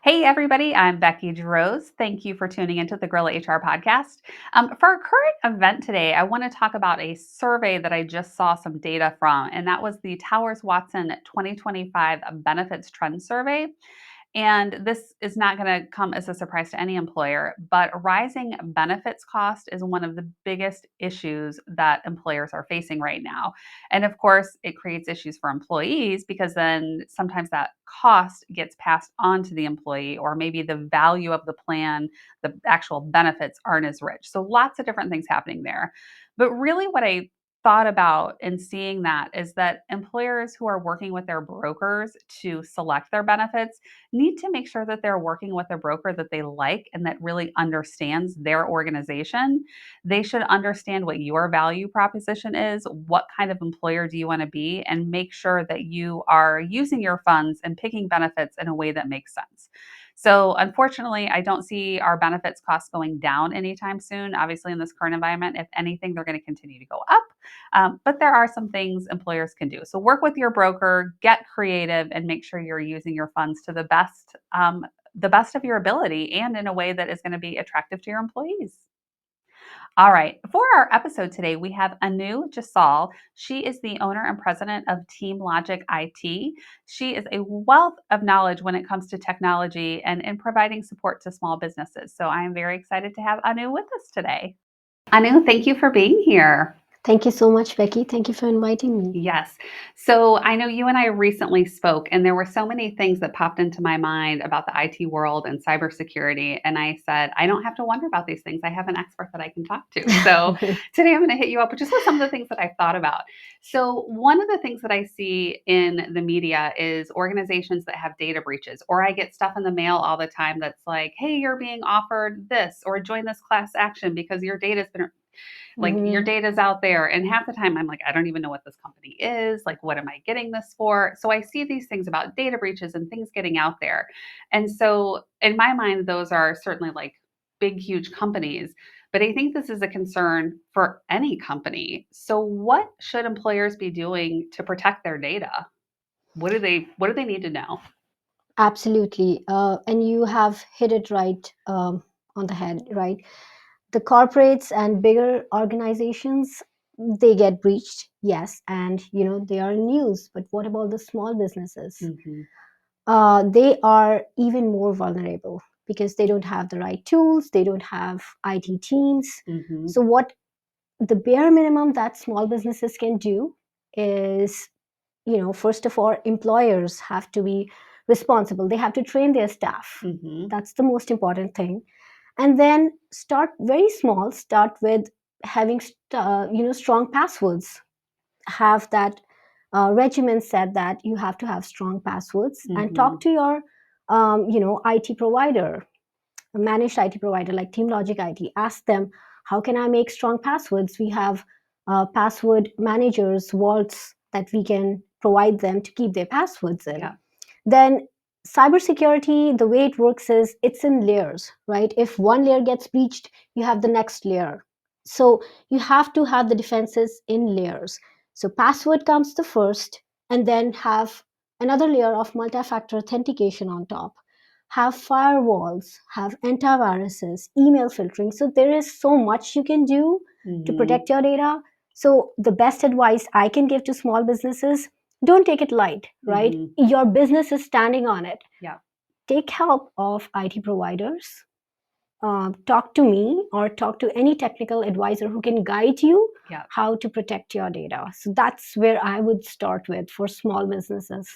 Hey, everybody, I'm Becky Drozdz. Thank you for tuning into the Guerrilla HR podcast. For our current event today, I want to talk about a survey that I just saw some data from, and that was the Towers Watson 2025 Benefits Trend Survey. And this is not going to come as a surprise to any employer, but rising benefits cost is one of the biggest issues that employers are facing right now. And of course, it creates issues for employees because then sometimes that cost gets passed on to the employee, or maybe the value of the plan, the actual benefits aren't as rich. So lots of different things happening there. But really, what I thought about in seeing that is that employers who are working with their brokers to select their benefits need to make sure that they're working with a broker that they like and that really understands their organization. They should understand what your value proposition is, what kind of employer do you want to be, and make sure that you are using your funds and picking benefits in a way that makes sense. So, unfortunately, I don't see our benefits costs going down anytime soon. Obviously, in this current environment, if anything, they're going to continue to go up. But there are some things employers can do. So work with your broker, get creative, and make sure you're using your funds to the best of your ability, and in a way that is going to be attractive to your employees. All right. For our episode today, we have Anu Jassal. She is the owner and president of TeamLogic IT. She is a wealth of knowledge when it comes to technology and in providing support to small businesses. So I am very excited to have Anu with us today. Anu, thank you for being here. Thank you so much, Becky. Thank you for inviting me. Yes. So I know you and I recently spoke, and there were so many things that popped into my mind about the IT world and cybersecurity. And I said, I don't have to wonder about these things. I have an expert that I can talk to. So today I'm going to hit you up with just with some of the things that I've thought about. So, one of the things that I see in the media is organizations that have data breaches, or I get stuff in the mail all the time that's like, hey, you're being offered this, or join this class action because your data's been like your Mhm. data's out there. And half the time I'm like, I don't even know what this company is. Like, what am I getting this for? So I see these things about data breaches and things getting out there. And so in my mind, those are certainly like big, huge companies. But I think this is a concern for any company. So what should employers be doing to protect their data? What do they need to know? Absolutely. And you have hit it right on the head, right? The corporates and bigger organizations, they get breached, yes, and they are in news. But what about the small businesses? Hmm. They are even more vulnerable because they don't have the right tools, they don't have IT teams. Hmm. So what the bare minimum that small businesses can do is, first of all, employers have to be responsible. They have to train their staff. Hmm. That's the most important thing. And then start very small. Start with having strong passwords. Have that regimen said that you have to have strong passwords, and Hmm. talk to your IT provider, a managed IT provider like TeamLogic IT. Ask them, how can I make strong passwords? We have password managers, vaults that we can provide them to keep their passwords in. Yeah. Then cybersecurity, the way it works is it's in layers, right? If one layer gets breached, you have the next layer. So you have to have the defenses in layers. So password comes the first, and then have another layer of multi-factor authentication on top. Have firewalls, have antiviruses, email filtering. So there is so much you can do to Hmm. protect your data. So the best advice I can give to small businesses, don't take it light, right? Hmm. Your business is standing on it. Yeah. Take help of IT providers. Talk to me or talk to any technical advisor who can guide you Yeah. how to protect your data. So that's where I would start with for small businesses.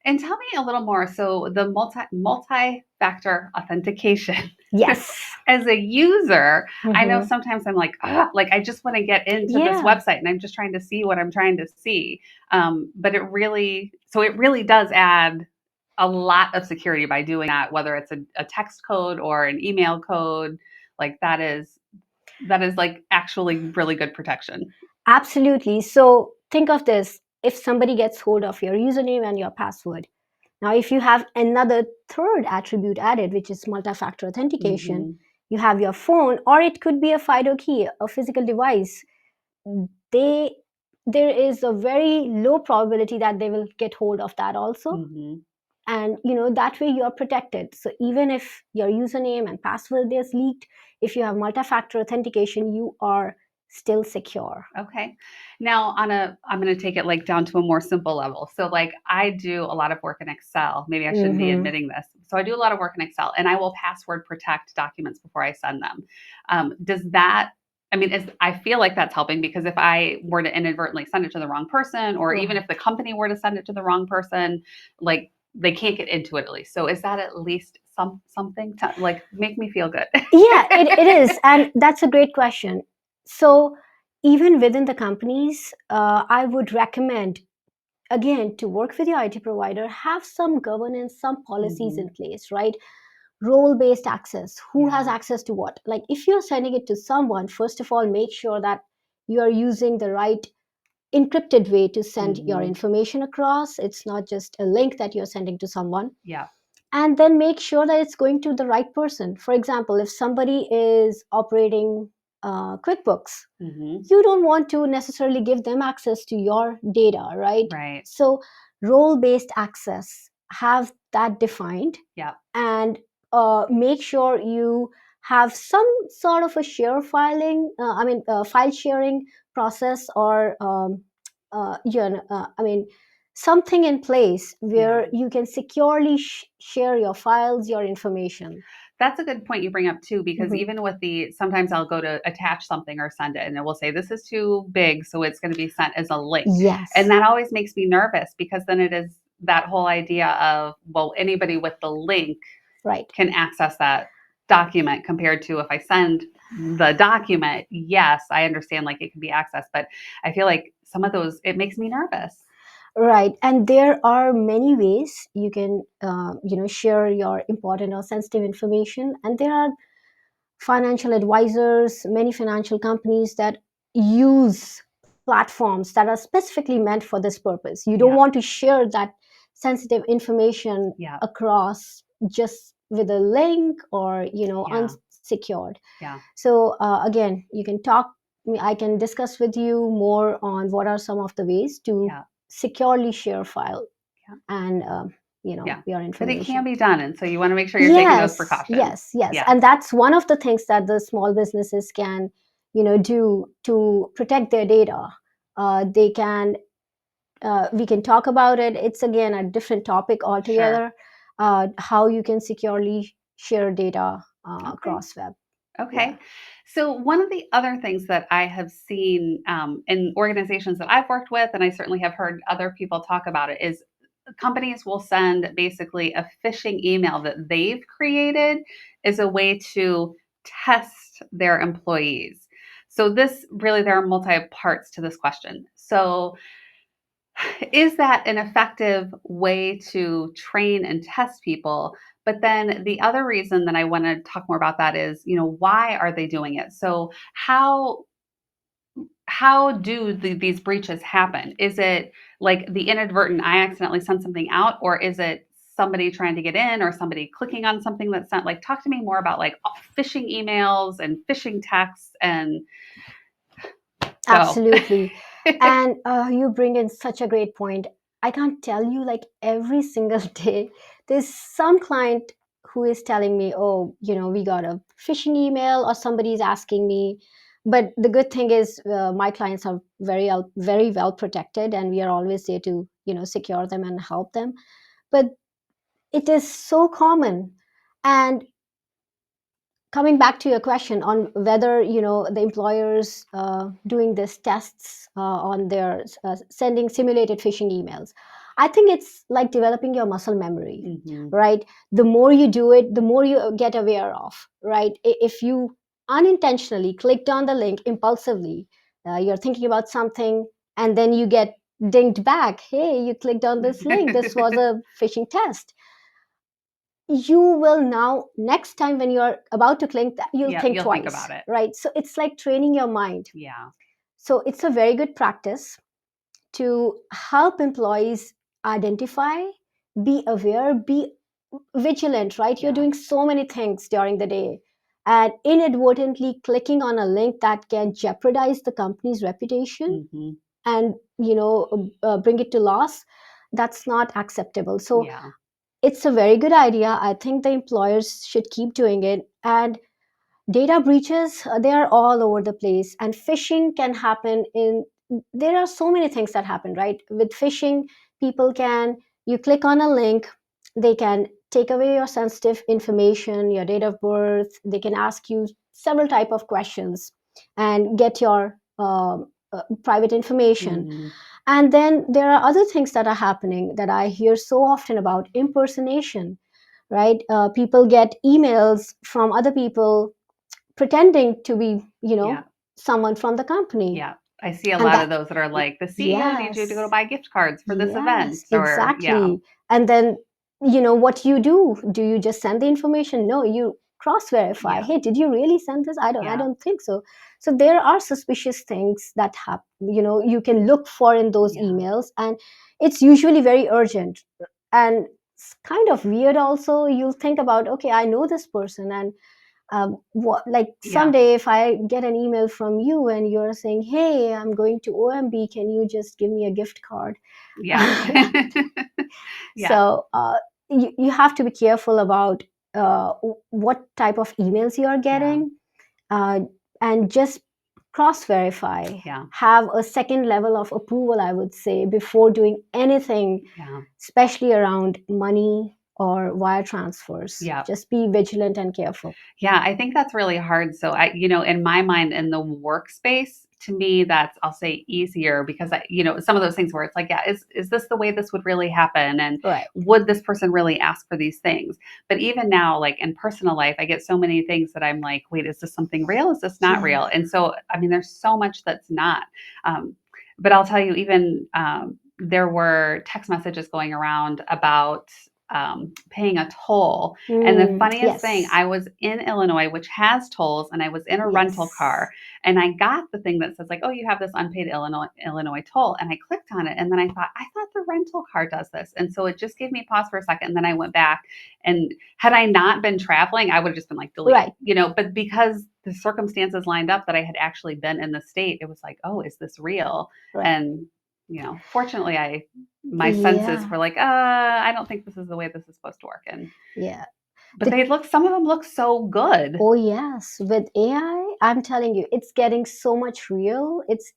And tell me a little more. So the multi-factor authentication. Yes. As a user, I know Hmm. sometimes I'm like, ah, like I just want to get into this Yeah, website and I'm just trying to see what I'm trying to see. But it really does add a lot of security by doing that, whether it's a text code or an email code. Like that is like actually really good protection. absolutely. So think of this: if somebody gets hold of your username and your password, now if you have another third attribute added, which is multi factor authentication, Hmm. you have your phone, or it could be a FIDO key, a physical device. They There is a very low probability that they will get hold of that also. Hmm. And that way you're protected. So even if your username and password is leaked, if you have multi-factor authentication, you are still secure. Okay. Now I'm going to take it like down to a more simple level. So like I do a lot of work in Excel. Maybe I shouldn't be admitting this. So I do a lot of work in Excel and I will password protect documents before I send them. Does that, I mean, I feel like that's helping because if I were to inadvertently send it to the wrong person, or even if the company were to send it to the wrong person, like they can't get into it at least. So is that at least something to like make me feel good? Yeah, it is. And that's a great question. So even within the companies, I would recommend, again, to work with your IT provider, have some governance, some policies in place, right? Role based access. Who has access to what? Like if you're sending it to someone, first of all, make sure that you are using the right encrypted way to send your information across. It's not just a link that you're sending to someone. Yeah. And then make sure that it's going to the right person. For example, if somebody is operating QuickBooks, you don't want to necessarily give them access to your data, right? Right. So role-based access, have that defined. Yeah. And make sure you have some sort of a file sharing process, or something in place where you can securely share your files, your information. That's a good point you bring up too, because even with sometimes I'll go to attach something or send it and it will say this is too big, so it's going to be sent as a link. Yes. And that always makes me nervous because then it is that whole idea of, well, anybody with the link can access that document, compared to if I send the document, yes, I understand like it can be accessed, but I feel like some of those, it makes me nervous. Right, and there are many ways you can, share your important or sensitive information. And there are financial advisors, many financial companies that use platforms that are specifically meant for this purpose. You don't want to share that sensitive information across just with a link or unsecured. So again, you can talk. I can discuss with you more on what are some of the ways to securely share file and your information. But it can be done, and so you want to make sure you're taking those precautions. Yes, and that's one of the things that the small businesses can do to protect their data. They can we can talk about it. It's again a different topic altogether. How you can securely share data across web. Okay. So one of the other things that I have seen in organizations that I've worked with, and I certainly have heard other people talk about it, is companies will send basically a phishing email that they've created as a way to test their employees. So this really, there are multi parts to this question. So is that an effective way to train and test people? But then the other reason that I want to talk more about that is, why are they doing it? So how do these breaches happen? Is it like the inadvertent, I accidentally sent something out, or is it somebody trying to get in, or somebody clicking on something that's sent? Like, talk to me more about like phishing emails and phishing texts and Absolutely. And you bring in such a great point. I can't tell you, like every single day, there's some client who is telling me, oh, we got a phishing email or somebody's asking me. But the good thing is my clients are very well protected, and we are always there to, secure them and help them. But it is so common. And coming back to your question on whether the employers doing these tests on their sending simulated phishing emails, I think it's like developing your muscle memory. Right, the more you do it, the more you get aware of, right? If you unintentionally clicked on the link impulsively, you're thinking about something, and then you get dinged back, hey, you clicked on this link, this was a phishing test. You will now, next time when you're about to click that, you'll think twice. Think about it. Right, so it's like training your mind. So it's a very good practice to help employees identify, be aware, be vigilant, right? You're doing so many things during the day, and inadvertently clicking on a link that can jeopardize the company's reputation and bring it to loss, that's not acceptable. So it's a very good idea. I think the employers should keep doing it. And data breaches, they are all over the place, and phishing can happen in, there are so many things that happen, right? With phishing, people can, you click on a link, they can take away your sensitive information, your date of birth, they can ask you several type of questions and get your private information. Mhm. And then there are other things that are happening that I hear so often about: impersonation, right? People get emails from other people pretending to be, Yeah. someone from the company. Yeah. I see a And lot that, of those that are like, the CEO needs you to go to yes, buy gift cards for this event, yes, or yeah. exactly. And then, what do you just send the information? No, you cross verify. Yeah. Hey, did you really send this? I Yeah. don't think so. So there are suspicious things that happen, you can look for in those Yeah. emails, and it's usually very urgent. And it's kind of weird also. You'll think about, okay, I know this person, and like Yeah. someday if I get an email from you and you're saying, hey, I'm going to OMB, can you just give me a gift card? Yeah. Yeah. So you have to be careful about what type of emails you are Yeah. getting, uh, and just cross verify, Yeah. have a second level of approval, I would say, before doing anything, Yeah. especially around money or wire transfers. Yeah. Just be vigilant and careful. Yeah, I think that's really hard. So in my mind, in the workspace, to me, that's, I'll say, easier, because some of those things where it's like, yeah, is this the way this would really happen? And Right. would this person really ask for these things? But even now, like in personal life, I get so many things that I'm like, wait, is this something real? Is this not Yeah. real? And so, I mean, there's so much that's not. Um, but I'll tell you, even there were text messages going around about paying a toll. And the funniest thing, Yes. I was in Illinois, which has tolls, and I was in a rental car, Yes. and I got the thing that says like, "Oh, you have this unpaid Illinois toll," and I clicked on it, and then I thought the rental car does this, and so it just gave me pause for a second, and then I went back, and had I not been traveling, I would have just been like, delete, Right. But because the circumstances lined up that I had actually been in the state, it was like, oh, is this real? Right. And fortunately, my senses Yeah. were like, I don't think this is the way this is supposed to work. And Yeah. but The, some of them look so good. oh yes, with AI, I'm telling you, it's getting so much real. It's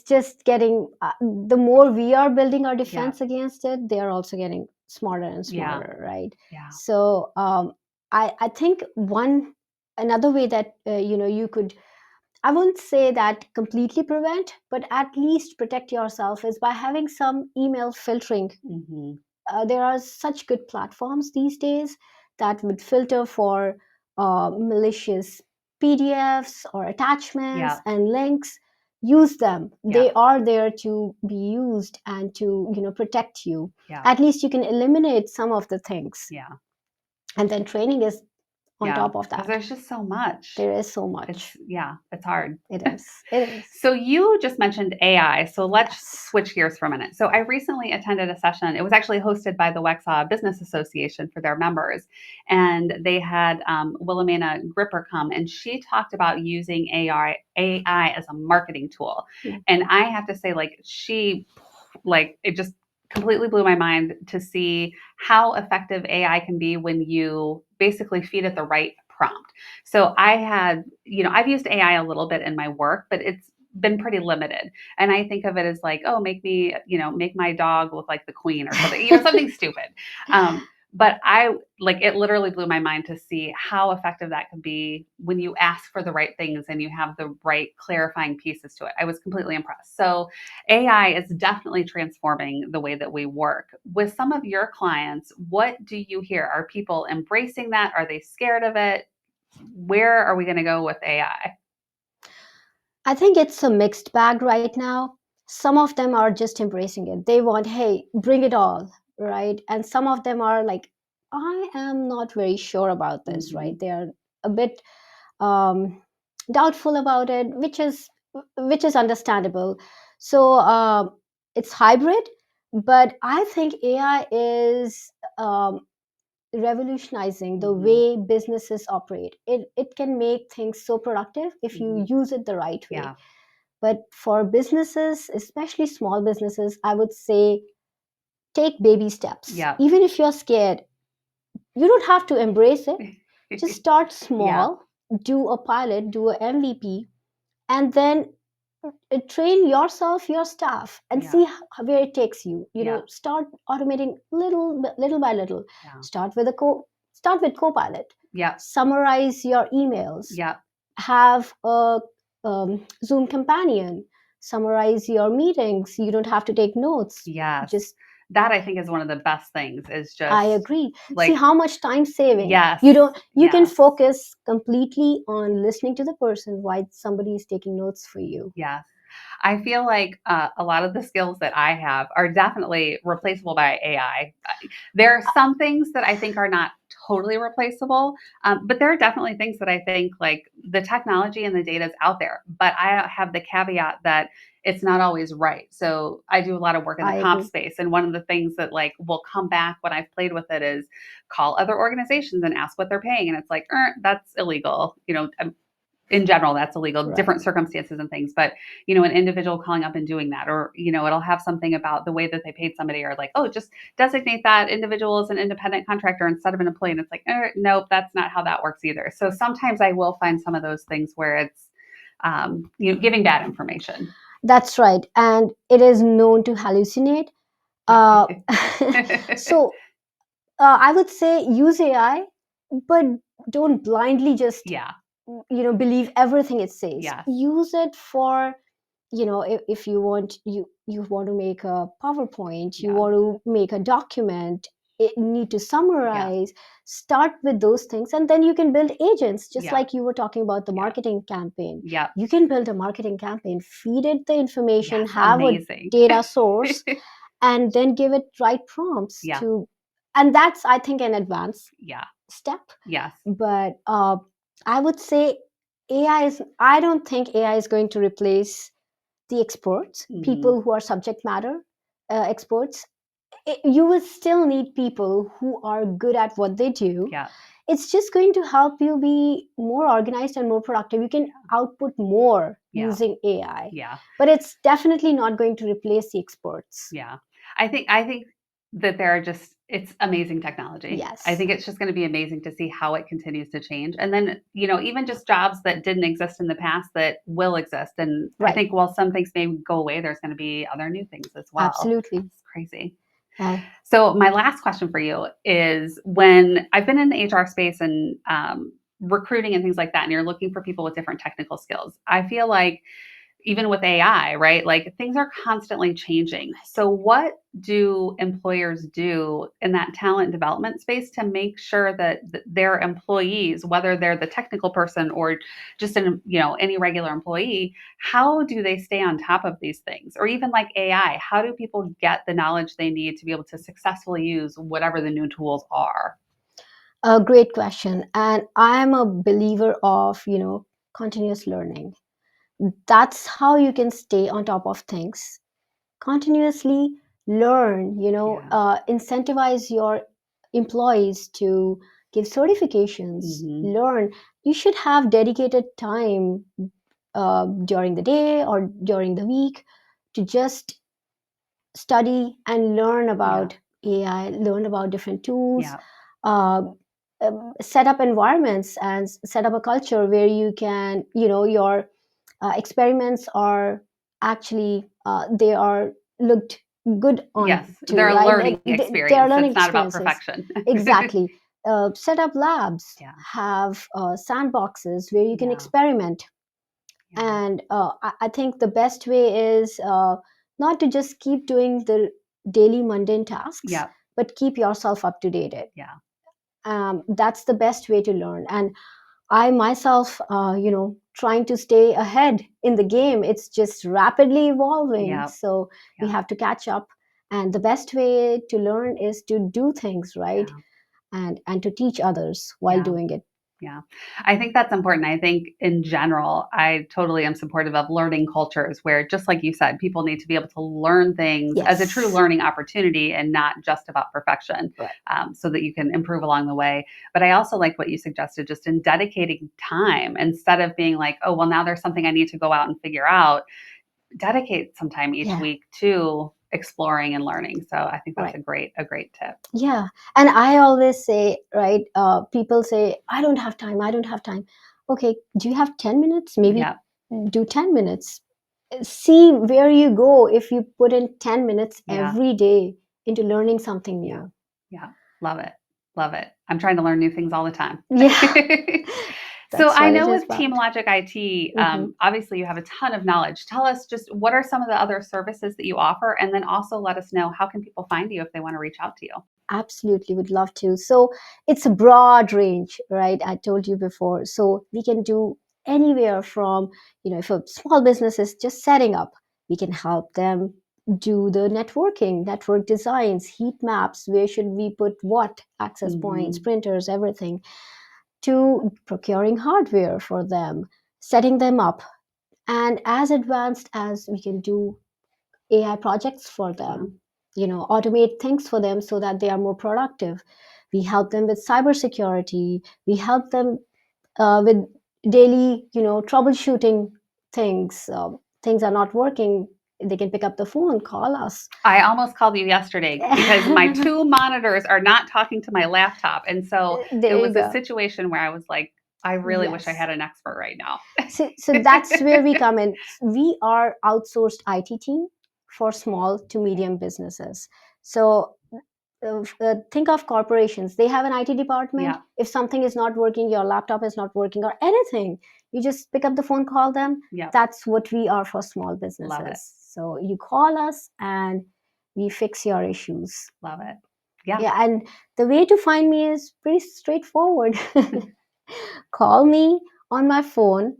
just getting, the more we are building our Yeah, defense against it, they are also getting smarter and yeah, smarter, right? yeah, So I think one another way that you could, I wouldn't say that completely prevent, but at least protect yourself, is by having some email filtering. hmm, There are such good platforms these days that would filter for malicious PDFs or attachments yeah, and links. Use them. yeah, They are there to be used and to protect you. yeah, At least you can eliminate some of the things. yeah, And then training is on yeah. top of Because that. there's just so much. There is so much. It's hard. It is. It is. So you just mentioned AI. So let's Yes. switch gears for a minute. So I recently attended a session. It was actually hosted by the Wexaw Business Association for their members, and they had Wilhelmina Gripper come, and she talked about using AI as a marketing tool. Mm. And I have to say, like it just completely blew my mind to see how effective AI can be when you basically feed it the right prompt. So I've used AI a little bit in my work, but it's been pretty limited. And I think of it as like, oh, make my dog look like the queen or something, something stupid. But it literally blew my mind to see how effective that can be when you ask for the right things and you have the right clarifying pieces to it. I was completely impressed. So AI is definitely transforming the way that we work. With some of your clients, what do you hear? Are people embracing that? Are they scared of it? Where are we going to go with AI? I think it's a mixed bag right now. Some of them are just embracing it. They want, hey, bring it all, right? And some of them are like, I am not very sure about this, Hmm. right? They are a bit um, doubtful about it, which is understandable. So it's hybrid, but I think AI is revolutionizing the Hmm. way businesses operate. It can make things so productive if you Hmm. use it the right way. Yeah. But for businesses, especially small businesses, I would say take baby steps. Yep. Even if you're scared, you don't have to embrace it. Just start Yeah. small, do a pilot, do a MVP, and then train yourself, your staff, and Yeah. see where it takes you. Yeah. Start automating little by little. Yeah. Start with Copilot. Yeah. Summarize your emails. Yeah. Have a Zoom companion. Summarize your meetings. You don't have to take notes. Yes. Just That I think is one of the best things is I just agree. See like, how much time saving. yes. You can Yes. focus completely on listening to the person while somebody is taking notes for you. Yes. I feel like a lot of the skills that I have are definitely replaceable by AI. There are some things that I think are not totally replaceable, but there are definitely things that I think like the technology and the data is out there. But I have the caveat that it's not always right. So I do a lot of work in the I comp agree. space, and one of the things that like will come back when I've played with it is call other organizations and ask what they're paying, and it's like, that's illegal. In general, that's illegal, Right. different circumstances and things. But, an individual calling up and doing that, or, it'll have something about the way that they paid somebody, or like, oh, just designate that individual as an independent contractor instead of an employee. And it's like, nope, that's not how that works either. So sometimes I will find some of those things where it's, giving bad information. That's right. And it is known to hallucinate. Uh, so I would say use AI, but don't blindly just Yeah. believe everything it says. Yes. Use it for if you want to make a PowerPoint, you Yeah. want to make a document, need to Yeah. summarize. Start with those things, and then you can build agents, just Yeah. like you were talking about the Yeah. marketing campaign. Yeah. You can build a marketing campaign, feed it the information, Yes. have a Amazing. data source, and then give it right prompts Yeah. to, and that's, I think, an advanced Yeah. step. Yes. But I would say I don't think AI is going to replace the experts, Hmm. people who are subject matter experts. You will still need people who are good at what they do. Yeah. It's just going to help you be more organized and more productive. You can output more Yeah. using AI, Yeah. but it's definitely not going to replace the experts. Yeah. I think that there are just it's amazing technology. I Yes. think it's just going to be amazing to see how it continues to change. And then, even just jobs that didn't exist in the past that will exist. And I Right. think while some things may go away, there's going to be other new things as well. Absolutely. It's crazy. Uh, So my last question for you is when I've been in the HR space and recruiting and things like that, and you're looking for people with different technical skills, I feel like even with AI, right? Like things are constantly changing. So, what do employers do in that talent development space to make sure that their employees, whether they're the technical person or just any regular employee, how do they stay on top of these things? Or even like AI, how do people get the knowledge they need to be able to successfully use whatever the new tools are? a great question. And I'm a believer of, continuous learning. That's how you can stay on top of things. Continuously learn, Yeah. incentivize your employees to give certifications, Hmm. learn. You should have dedicated time during the day or during the week to just study and learn Yeah. about AI, learn about different tools, Yeah. uh, set up environments and set up a culture where you can, your experiments are actually they are looked good on Yes. to, They're a right? learning They are experience. It's learning not about experiences. perfection. Exactly. Set up labs, Yeah. have sandboxes where you can Yeah. experiment. Yeah. And I think the best way is not to just keep doing the daily mundane tasks, Yeah. but keep yourself up to date. Yeah. That's the best way to learn. And I myself, trying to stay ahead in the game, it's just rapidly evolving. Yeah. So we Yeah. have to catch up. And the best way to learn is to do things right, Yeah. and to teach others while Yeah. doing it. Yeah. I think that's important. I think in general, I totally am supportive of learning cultures where, just like you said, people need to be able to learn things as a true Yes. learning opportunity and not just about perfection, Right. so that you can improve along the way. But I also like what you suggested, just in dedicating time instead of being like, oh, well, now there's something I need to go out and figure out. Dedicate some time each Yeah. week to exploring and learning. So I think that's Right. a great tip. Yeah. And I always say, right, people say, I don't have time. I don't have time. Okay. Do you have 10 minutes? Maybe Yeah. do 10 minutes. See where you go if you put in 10 minutes Yeah. every day into learning something Yeah. new. Yeah. Love it. Love it. I'm trying to learn new things all the time. Yeah. So That's I what it know is with about. TeamLogic IT, Hmm. obviously you have a ton of knowledge. Tell us just what are some of the other services that you offer, and then also let us know how can people find you if they want to reach out to you. Absolutely, would love to. So it's a broad range, right? I told you before. So we can do anywhere from, if a small business is just setting up, we can help them do the networking, network designs, heat maps, where should we put what, access points, Hmm. printers, everything, to procuring hardware for them, setting them up, and as advanced as we can do AI projects for Yeah. them, automate things for them so that they are more productive. We help them with cybersecurity. We help them with daily, troubleshooting things. Things are not working. They can pick up the phone, call us. I almost called you yesterday because my two monitors are not talking to my laptop. And so it There you was a go. situation where I was like, I really wish I Yes. had an expert right now. So that's where we come in. We are outsourced IT team for small to medium businesses. So think of corporations. They have an IT department. Yeah. If something is not working, your laptop is not working, or anything, you just pick up the phone, call them. Yeah. That's what we are for small Love it. businesses. So you call us and we fix your issues. Love it. Yeah. Yeah, and the way to find me is pretty straightforward. Call me on my phone.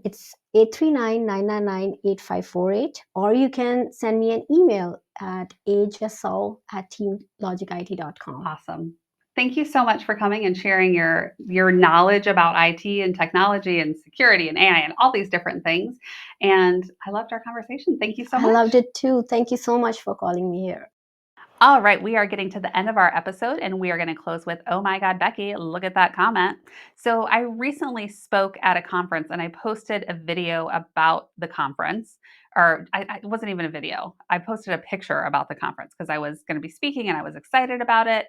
It's 839-999-8548, or you can send me an email at ajassal@teamlogicit.com. Awesome. Thank you so much for coming and sharing your knowledge about IT and technology and security and AI and all these different things. And I loved our conversation. Thank you so I loved much. it too. Thank you so much for calling me here. All right, we are getting to the end of our episode and we are going to close with, oh my God, Becky, look at that comment. So I recently spoke at a conference and I posted a video about the conference, or it wasn't even a video. I posted a picture about the conference because I was going to be speaking and I was excited about it.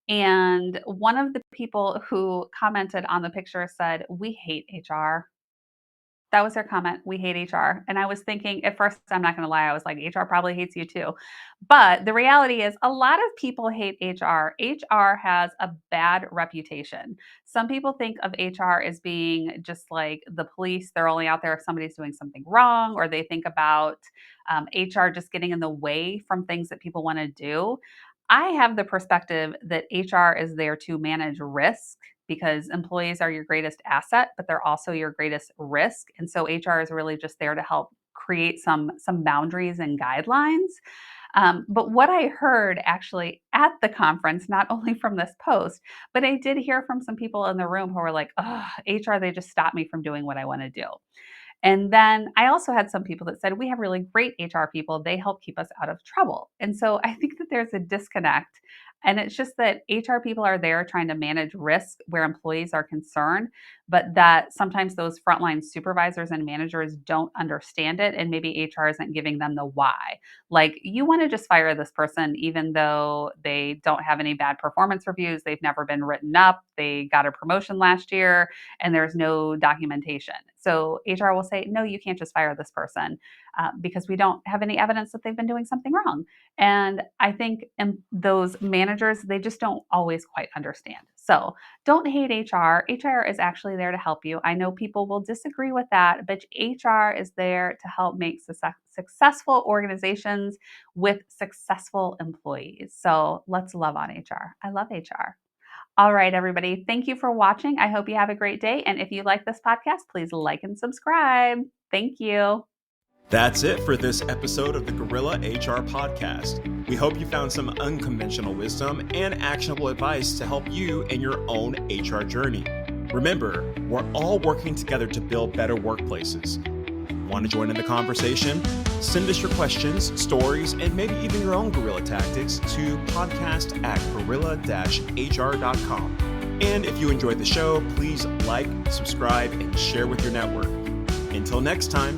And one of the people who commented on the picture said, we hate HR. That was their comment. We hate HR. And I was thinking, at first, I'm not going to lie, I was like, HR probably hates you too. But the reality is, a lot of people hate HR. HR has a bad reputation. Some people think of HR as being just like the police. They're only out there if somebody's doing something wrong, or they think about HR just getting in the way from things that people want to do. I have the perspective that HR is there to manage risk because employees are your greatest asset, but they're also your greatest risk. And so HR is really just there to help create some boundaries and guidelines. But what I heard actually at the conference, not only from this post, but I did hear from some people in the room who were like, oh, HR, they just stopped me from doing what I want to do. And then I also had some people that said, we have really great HR people. They help keep us out of trouble. And so I think that there's a disconnect. And it's just that HR people are there trying to manage risk where employees are concerned, but that sometimes those frontline supervisors and managers don't understand it. And maybe HR isn't giving them the why. Like, you want to just fire this person, even though they don't have any bad performance reviews, they've never been written up, they got a promotion last year, and there's no documentation. So HR will say, no, you can't just fire this person because we don't have any evidence that they've been doing something wrong. And I think those managers, they just don't always quite understand. So don't hate HR. HR is actually there to help you. I know people will disagree with that, but HR is there to help make successful organizations with successful employees. So let's love on HR. I love HR. All right, everybody. Thank you for watching. I hope you have a great day. And if you like this podcast, please like and subscribe. Thank you. That's it for this episode of the Guerrilla HR podcast. We hope you found some unconventional wisdom and actionable advice to help you in your own HR journey. Remember, we're all working together to build better workplaces. Want to join in the conversation? Send us your questions, stories, and maybe even your own guerrilla tactics to podcast@guerrilla-hr.com. And if you enjoyed the show, please like, subscribe, and share with your network. Until next time.